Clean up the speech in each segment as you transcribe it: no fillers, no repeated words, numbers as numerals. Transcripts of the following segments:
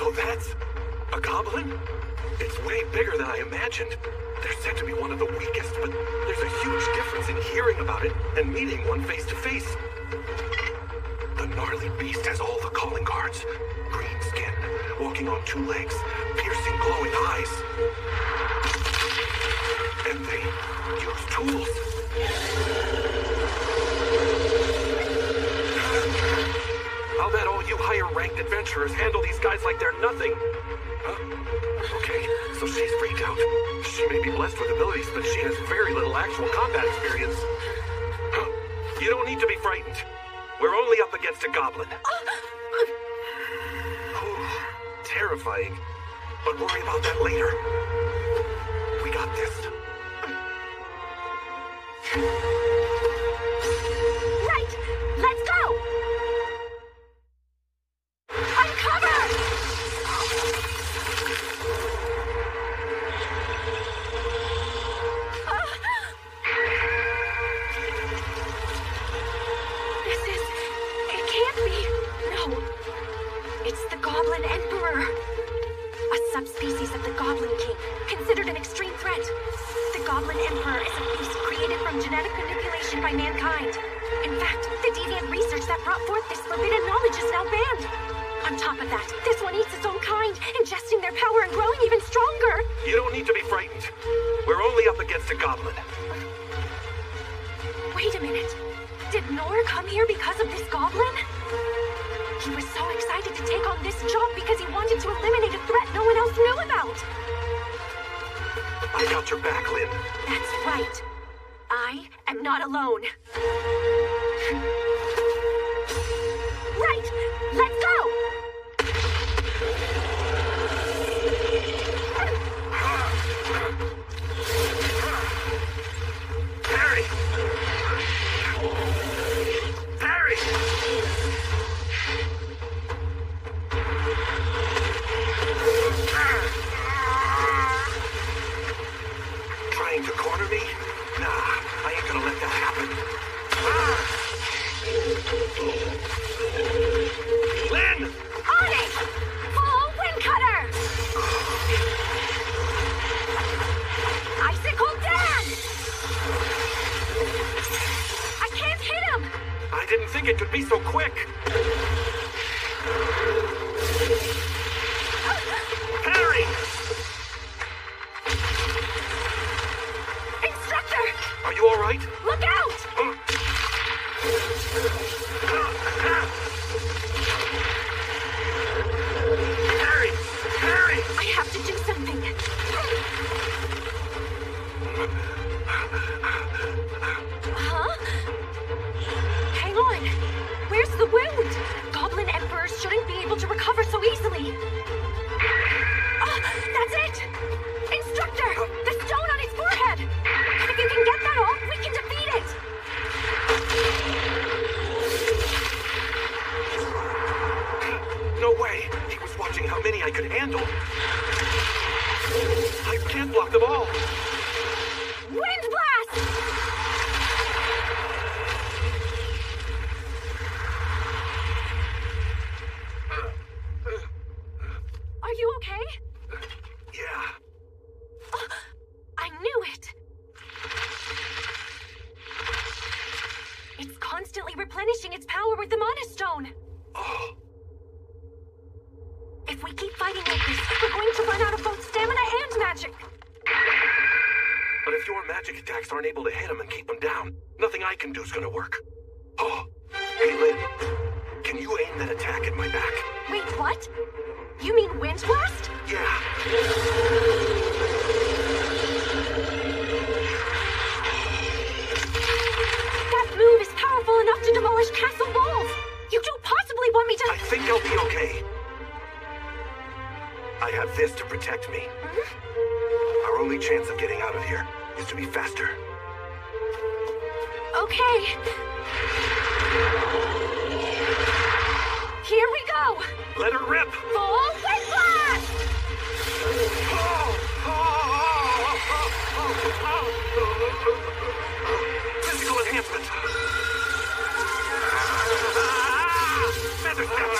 So that's a goblin? It's way bigger than I imagined. They're said to be one of the weakest, but there's a huge difference in hearing about it and meeting one face to face. The gnarly beast has all the calling cards. Green skin, walking on two legs, piercing glowing eyes. And they use tools. I'll bet all you higher-ranked adventurers handle these guys like they're nothing. Huh? Okay, so she's freaked out. She may be blessed with abilities, but she has very little actual combat experience. Huh? You don't need to be frightened. We're only up against a goblin. Terrifying, but worry about that later. We got this. Right! Let's go! Uncover! It can't be. No. It's the Goblin Emperor. A subspecies of the Goblin King, considered an extreme threat. The Goblin Emperor is a beast created from genetic manipulation by mankind. In fact, the deviant research that brought forth this forbidden knowledge is now banned. On top of that, this one eats its own kind, ingesting their power and growing even stronger. You don't need to be frightened. We're only up against a goblin. Wait a minute. Did Nor come here because of this goblin? He was so excited to take on this job because he wanted to eliminate a threat no one else knew about. I got your back, Lynn. That's right. I am not alone. Right! Let's go! Harry! Harry! Trying to corner me? Nah, I ain't gonna let that happen. Lynn! On it! Full wind cutter! Icicle dance! I can't hit him! I didn't think it could be so quick. Harry! Instructor! Are you all right? Look out! Harry! Harry! I have to do something. Huh? Hang on. Where's the wound? Goblin Emperors shouldn't be able to recover so easily. That's it! Instructor! The stone on his forehead! If you can get that off, we can defeat it! No way! He was watching how many I could handle. I can't block them all. Wind blast! Are you okay? Yeah. I knew it! It's constantly replenishing its power with the Mana Stone. Oh. If we keep fighting like this, we're going to run out of both stamina and magic. But if your magic attacks aren't able to hit him and keep him down, nothing I can do is gonna work. Oh. Hey, Lynn. Can you aim that attack at my back? Wait, what? You mean Wind Blast? Yeah. That move is powerful enough to demolish castle walls. You don't possibly want me to... I think I'll be okay. I have this to protect me. Our only chance of getting out of here is to be faster. Okay. Here we go. Let her rip! Full Wind Blast! Physical enhancement! Feather step!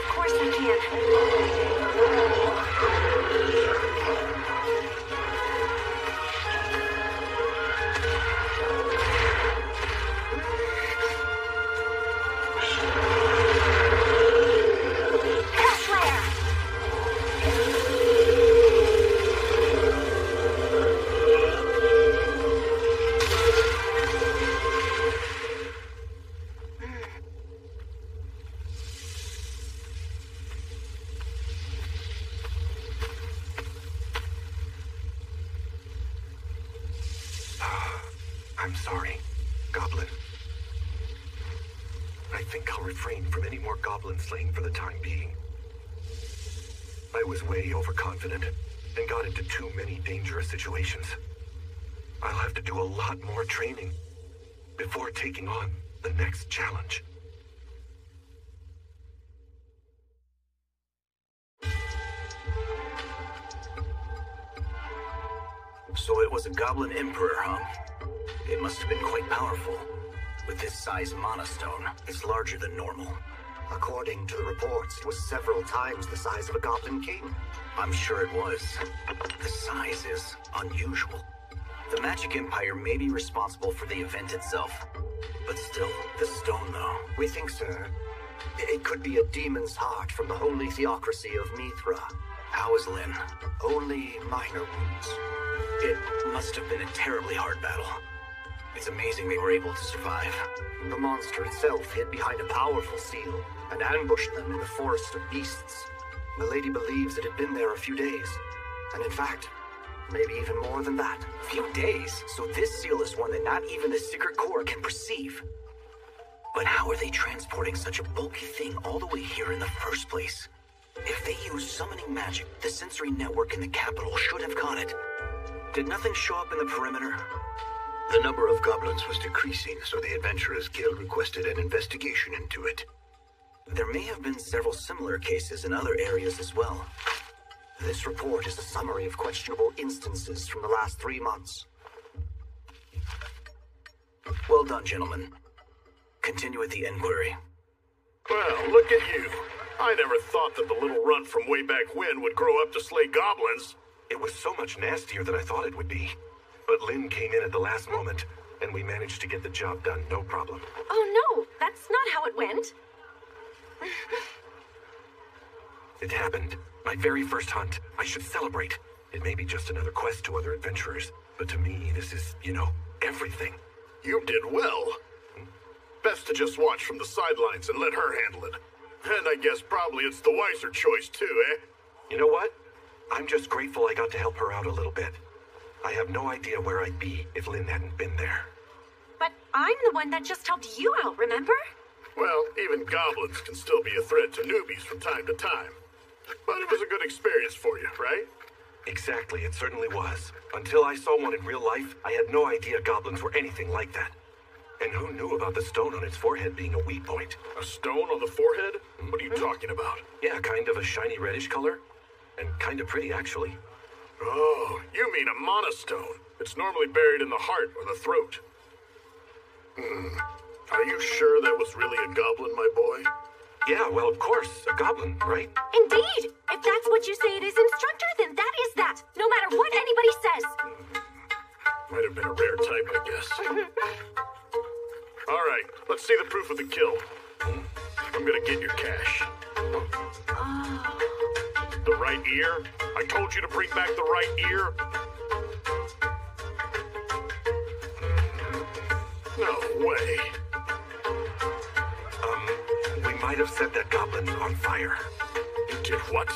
course I can. I'm sorry, Goblin. I think I'll refrain from any more goblin slaying for the time being. I was way overconfident and got into too many dangerous situations. I'll have to do a lot more training before taking on the next challenge. So it was a Goblin Emperor, huh? It must have been quite powerful. With this size Mana Stone, it's larger than normal. According to the reports, it was several times the size of a Goblin King. I'm sure it was. The size is unusual. The Magic Empire may be responsible for the event itself. But still, the stone though. We think, sir, it could be a demon's heart from the holy theocracy of Mithra. How is Lynn? Only minor wounds. It must have been a terribly hard battle. It's amazing they were able to survive. The monster itself hid behind a powerful seal and ambushed them in the forest of beasts. The lady believes it had been there a few days, and in fact, maybe even more than that. A few days? So this seal is one that not even the Secret Corps can perceive. But how are they transporting such a bulky thing all the way here in the first place? If they use summoning magic, the sensory network in the capital should have caught it. Did nothing show up in the perimeter? The number of goblins was decreasing, so the Adventurers Guild requested an investigation into it. There may have been several similar cases in other areas as well. This report is a summary of questionable instances from the last 3 months. Well done, gentlemen. Continue with the inquiry. Well, look at you. I never thought that the little runt from way back when would grow up to slay goblins. It was so much nastier than I thought it would be. But Lynn came in at the last moment, and we managed to get the job done, no problem. Oh no, that's not how it went. It happened. My very first hunt. I should celebrate. It may be just another quest to other adventurers, but to me, this is, everything. You did well. Best to just watch from the sidelines and let her handle it. And I guess probably it's the wiser choice too, eh? You know what? I'm just grateful I got to help her out a little bit. I have no idea where I'd be if Lynn hadn't been there. But I'm the one that just helped you out, remember? Well, even goblins can still be a threat to newbies from time to time. But it was a good experience for you, right? Exactly, it certainly was. Until I saw one in real life, I had no idea goblins were anything like that. And who knew about the stone on its forehead being a weak point? A stone on the forehead? What are you talking about? Yeah, kind of a shiny reddish color. And kind of pretty, actually. Oh, you mean a mana stone. It's normally buried in the heart or the throat. Are you sure that was really a goblin, my boy? Yeah, well, of course, a goblin, right? Indeed! If that's what you say it is, Instructor, then that is that, no matter what anybody says. Might have been a rare type, I guess. All right, let's see the proof of the kill. I'm gonna get your cash. The right ear? I told you to bring back the right ear. No way. We might have set that goblin on fire. You did what?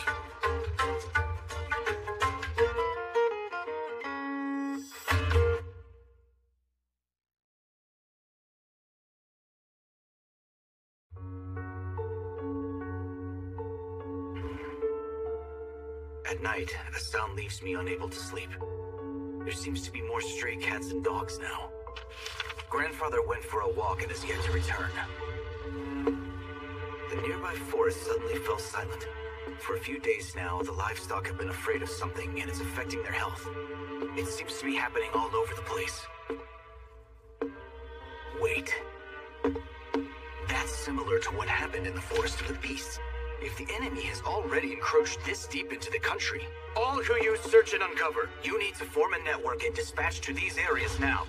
At night, the sound leaves me unable to sleep. There seems to be more stray cats and dogs now. Grandfather went for a walk and has yet to return. The nearby forest suddenly fell silent. For a few days now, the livestock have been afraid of something and it's affecting their health. It seems to be happening all over the place. Wait. That's similar to what happened in the Forest of the Beasts. If the enemy has already encroached this deep into the country, all who use search and uncover, you need to form a network and dispatch to these areas now.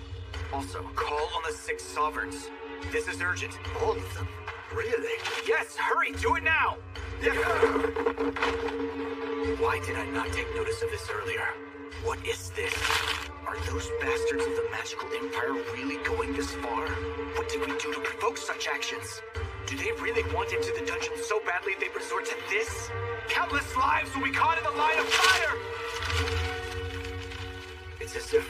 Also, call on the 6 sovereigns. This is urgent. All of them? Really? Yes, hurry, do it now! Why did I not take notice of this earlier? What is this? Are those bastards of the magical empire really going this far? What did we do to provoke such actions? Do they really want into the dungeon so badly they resort to this? Countless lives will be caught in the line of fire! It's as if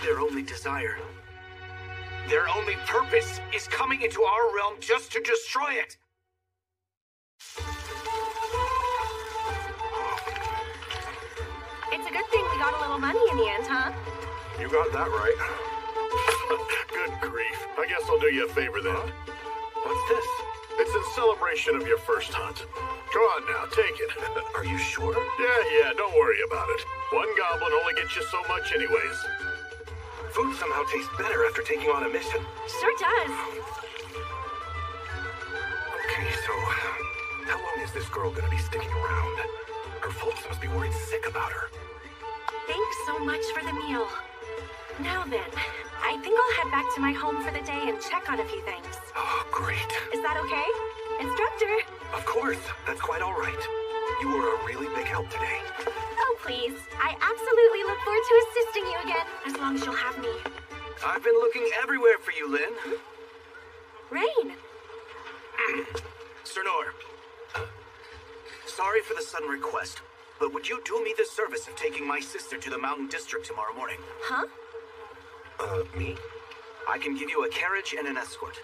their only desire, their only purpose is coming into our realm just to destroy it! It's a good thing we got a little money in the end, huh? You got that right. Good grief. I guess I'll do you a favor then. What's this? It's in celebration of your first hunt. Go on now, take it. Are you sure? Yeah, don't worry about it. One goblin only gets you so much anyways. Food somehow tastes better after taking on a mission. Sure does. Okay, so how long is this girl gonna be sticking around? Her folks must be worried sick about her. Thanks so much for the meal. Now then, I think I'll head back to my home for the day and check on a few things. Oh, great. Is that okay? Instructor? Of course, that's quite all right. You were a really big help today. Oh, please. I absolutely look forward to assisting you again, as long as you'll have me. I've been looking everywhere for you, Lynn. Rain. Sir Nor. Sorry for the sudden request, but would you do me the service of taking my sister to the Mountain District tomorrow morning? Huh? Me? I can give you a carriage and an escort.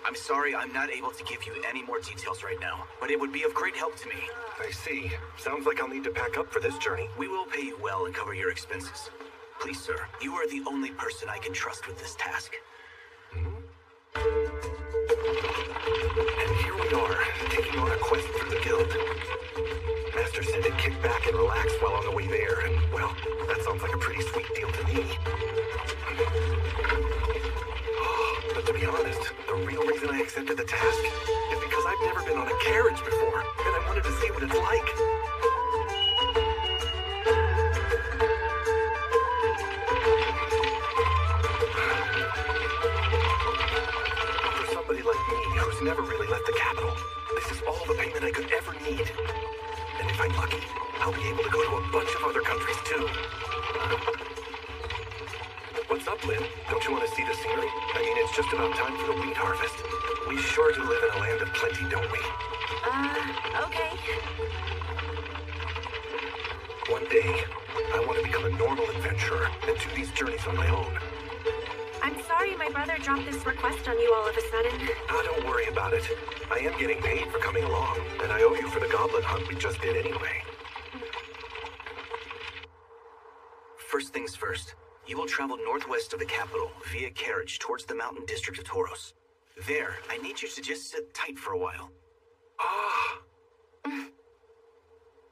I'm sorry I'm not able to give you any more details right now, but it would be of great help to me. I see. Sounds like I'll need to pack up for this journey. We will pay you well and cover your expenses. Please, sir, you are the only person I can trust with this task. And here we are, taking on a quest through the guild. Master said to kick back and relax while on the way there, and, well, that sounds like a pretty sweet deal to me. But to be honest, the real reason I accepted the task is because I've never been on a carriage before, and I wanted to see what it's like. For somebody like me, who's never really left the capital, this is all the payment I could ever need. And if I'm lucky, I'll be able to go to a bunch of other countries too. What's up, Lynn? Don't you want to see the scenery? I mean, it's just about time for the wheat harvest. We sure do live in a land of plenty, don't we? Okay. One day, I want to become a normal adventurer and do these journeys on my own. I'm sorry my brother dropped this request on you all of a sudden. Don't worry about it. I am getting paid for coming along, and I owe you for the goblin hunt we just did anyway. First things first. You will travel northwest of the capital via carriage towards the Mountain District of Tauros. There, I need you to just sit tight for a while.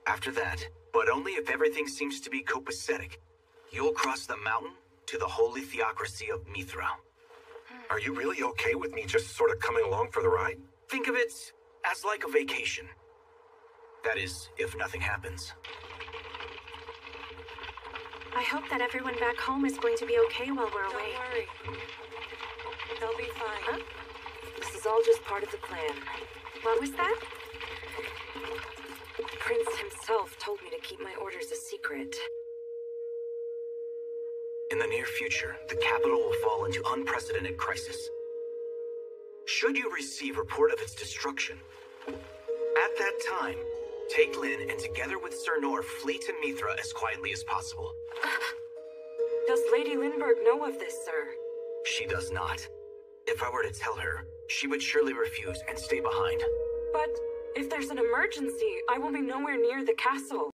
After that, but only if everything seems to be copacetic, you'll cross the mountain to the holy theocracy of Mithra. Are you really okay with me just sort of coming along for the ride? Think of it as like a vacation. That is, if nothing happens. I hope that everyone back home is going to be okay while we're away. Don't worry. They'll be fine. Huh? This is all just part of the plan. What was that? The prince himself told me to keep my orders a secret. In the near future, the capital will fall into unprecedented crisis. Should you receive report of its destruction, at that time, take Lynn and together with Sir Nor flee to Mithra as quietly as possible. Does Lady Lindbergh know of this, sir? She does not. If I were to tell her, she would surely refuse and stay behind. But if there's an emergency, I will be nowhere near the castle.